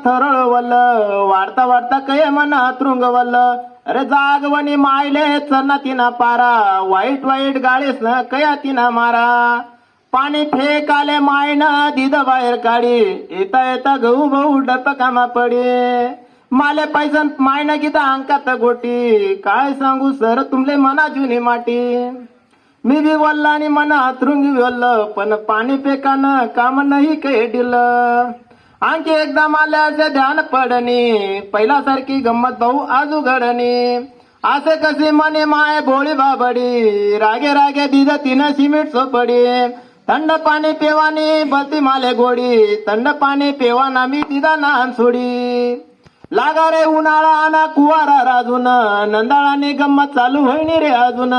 थरळ वल्ल वाढता वाढता कय मना तृंग वल्ल अरे जागवणी मायले चना तिना पारा वाईट वाईट गाळीस न कया तिना मारा पाणी फेक आले मायन दिद बाहेर काढी येता येता गहू भाऊ डप कामा पडे माले पैसन मायन गीता अंकात गोटी काय सांगू सर तुमले मना जुनी माटी मी बी वल्ला आणि मना तृंगी वल्ल पण पाणी फेकानं काम नाही काही दिलं आणखी एकदा माल्याचे ध्यान पडणी पहिल्यासारखी गंमत भाऊ आजू घडणी असे कसे मने माय भोळी बाबडी रागे रागे दिद तिनं सिमेंट सोपडी थंड पाणी पेवानी बलती माले गोडी थंड पाणी पेवाना मी तिदा नान सोडी लागा रे उन्हाळा आना कुवारा राजून नंदाळाने गंमत चालू होईनी रे अजून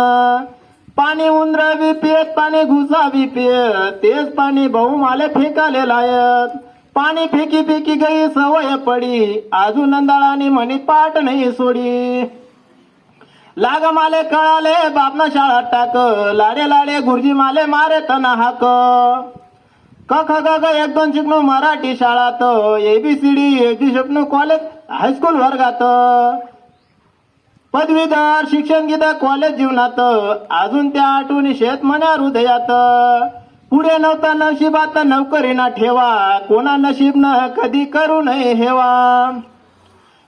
पाणी उंदर बी पियत पाणी घुसा बी पियत तेच पाणी भाऊ माले फेकाले लायत पाणी फेकी फेकी गई सवय पडी अजून नंदाळाने म्हणी पाट नाही सोडी लाग माले कळाले बापना शाळा टाक लाडे लाडे गुरुजी माले मारे तना हाक क ख ग ग एक दोन शिकणू मराठी शाळात एबीसीडी एबी शिकणू कॉलेज हायस्कूल वर्गात पदवीधर शिक्षण घेता कॉलेज जीवनात अजून त्या आठवणी शेत मन्या हृदयात पुढे नव्हता नशिबात नोकरी ना ठेवा कोणा नशीब न कधी करू नये हेवा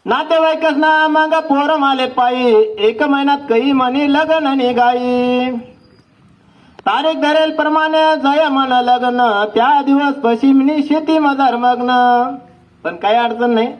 नातेवाईकच ना मग पोर माले पायी एक महिन्यात काही म्हणी लग्न निघाई तारीख धरेल प्रमाणे जय मन लग्न त्या दिवस पश्चिमनी शेती मजार मग्न पण काही अडचण नाही